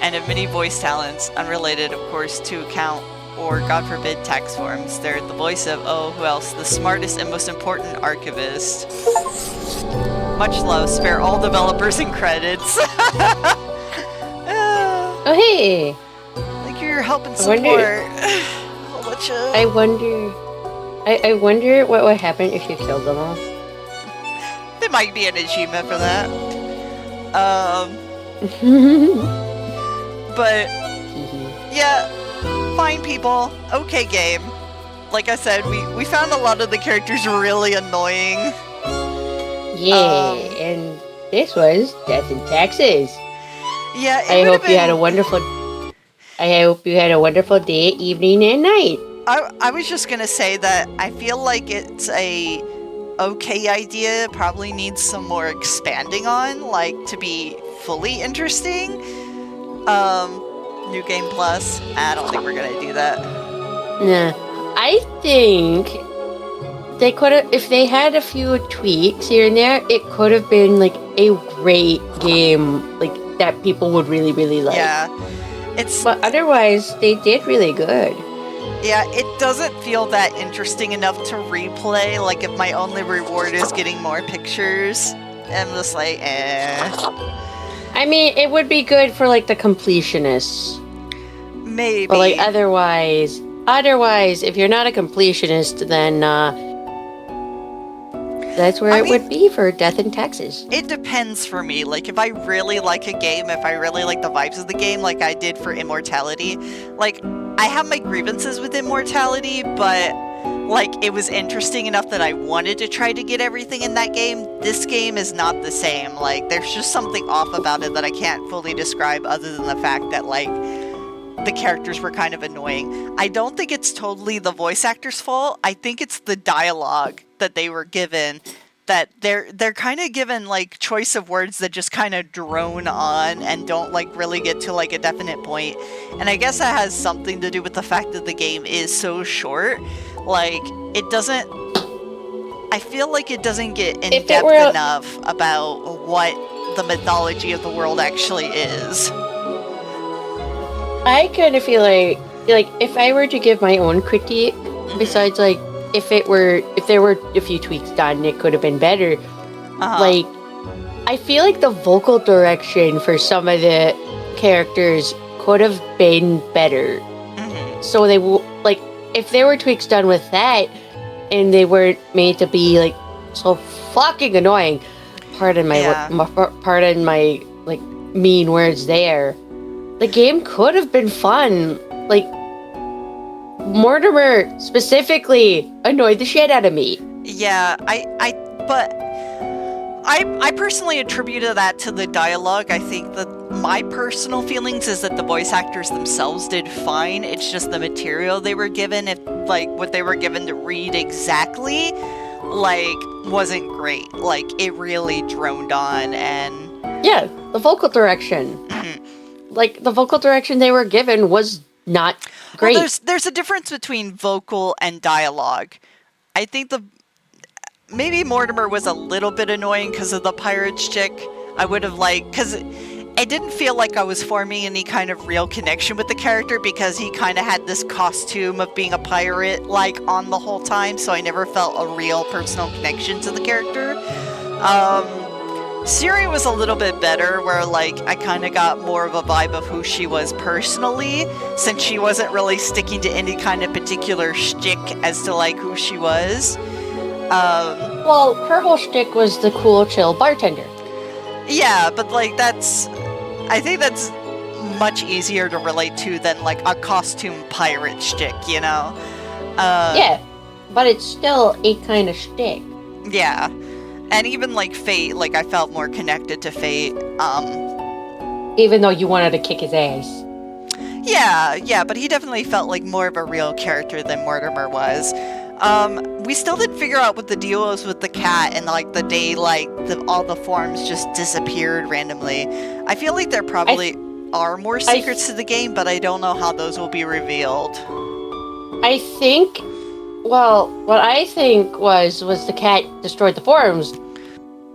and of many voice talents, unrelated, of course, to account or, God forbid, tax forms. They're the voice of, oh, who else? The smartest and most important archivist. Much love, spare all developers and credits. Oh, hey! Thank you for your help and support. I'll let you... I wonder what would happen if you killed them all. There might be an achievement for that. But, yeah, fine people. Okay game. Like I said, we found a lot of the characters really annoying. Yeah, and this was Death and Taxes. Yeah, I hope you had a wonderful day, evening, and night. I was just gonna say that I feel like it's a okay idea. Probably needs some more expanding on, like to be fully interesting. New Game Plus. I don't think we're gonna do that. Nah, I think they could have, if they had a few tweaks here and there, it could have been like a great game, like that people would really, really like. Yeah, but otherwise, they did really good. Yeah, it doesn't feel that interesting enough to replay. Like if my only reward is getting more pictures, I'm just like, eh. I mean, it would be good for like the completionists. Maybe. But like otherwise, if you're not a completionist, then that's where it would be for Death and Taxes. It depends for me. Like, if I really like a game, if I really like the vibes of the game, like I did for Immortality, like, I have my grievances with Immortality, but, like, it was interesting enough that I wanted to try to get everything in that game. This game is not the same. Like, there's just something off about it that I can't fully describe other than the fact that, like, the characters were kind of annoying. I don't think it's totally the voice actor's fault. I think it's the dialogue that they were given, that they're kind of given like choice of words that just kind of drone on and don't like really get to like a definite point. And I guess that has something to do with the fact that the game is so short. Like, it doesn't, I feel like it doesn't get in depth enough about what the mythology of the world actually is. I kind of feel like if I were to give my own critique, besides like if there were a few tweaks done, it could have been better. Like, I feel like the vocal direction for some of the characters could have been better. So they like, if there were tweaks done with that, and they weren't made to be like so fucking annoying. Pardon my like mean words there. The game could have been fun. Like, Mortimer specifically annoyed the shit out of me. Yeah, I personally attributed that to the dialogue. I think that my personal feelings is that the voice actors themselves did fine. It's just the material they were given, if like what they were given to read exactly, like, wasn't great. Like, it really droned on. And yeah, the vocal direction. Like, the vocal direction they were given was not great. Well, there's a difference between vocal and dialogue. I think maybe Mortimer was a little bit annoying because of the pirate chick. I would have liked, because it didn't feel like I was forming any kind of real connection with the character, because he kind of had this costume of being a pirate like on the whole time, so I never felt a real personal connection to the character. Ciri was a little bit better, where like I kind of got more of a vibe of who she was personally, since she wasn't really sticking to any kind of particular shtick as to like who she was. Well, her whole shtick was the cool, chill bartender. Yeah, but like I think that's much easier to relate to than like a costume pirate shtick, you know? Yeah, but it's still a kind of shtick. Yeah. And even like Fate, like I felt more connected to Fate. Even though you wanted to kick his ass. Yeah, but he definitely felt like more of a real character than Mortimer was. We still didn't figure out what the deal was with the cat, and like the day like all the forms just disappeared randomly. I feel like there probably are more secrets to the game, but I don't know how those will be revealed. I think, well, what I think was the cat destroyed the forums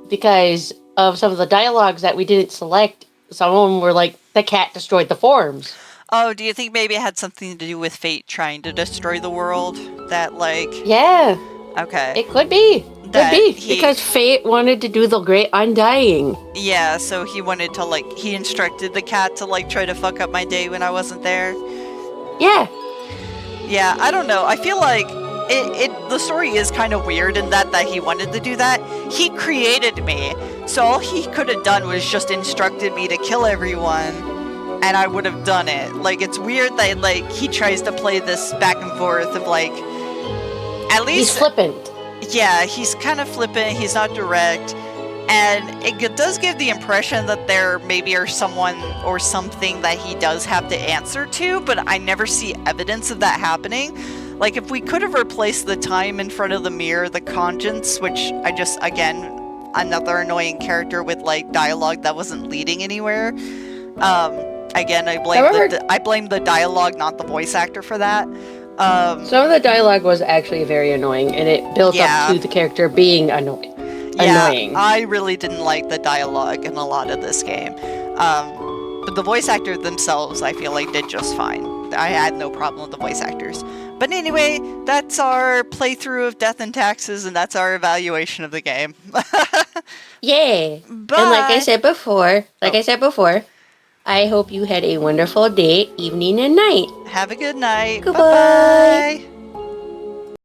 because of some of the dialogues that we didn't select. Some of them were like, the cat destroyed the forums. Oh, do you think maybe it had something to do with Fate trying to destroy the world? That like... Yeah. Okay. It could be. Because Fate wanted to do the Great Undying. Yeah, so he wanted to like, he instructed the cat to like try to fuck up my day when I wasn't there. Yeah. Yeah, I don't know. I feel like the story is kind of weird in that he wanted to do that. He created me, so all he could have done was just instructed me to kill everyone, and I would have done it. Like, it's weird that like he tries to play this back and forth of like, at least he's flippant. Yeah, he's kind of flippant. He's not direct. And it does give the impression that there maybe are someone or something that he does have to answer to, but I never see evidence of that happening. Like, if we could have replaced the time in front of the mirror, the conscience, which again, another annoying character with, like, dialogue that wasn't leading anywhere. Again, I blame the dialogue, not the voice actor for that. Some of the dialogue was actually very annoying, and it built up to the character being annoying. I really didn't like the dialogue in a lot of this game. But the voice actors themselves, I feel like, did just fine. I had no problem with the voice actors. But anyway, that's our playthrough of Death and Taxes, and that's our evaluation of the game. Yeah. Bye. And like I said before, I hope you had a wonderful day, evening, and night. Have a good night. Goodbye. Bye-bye.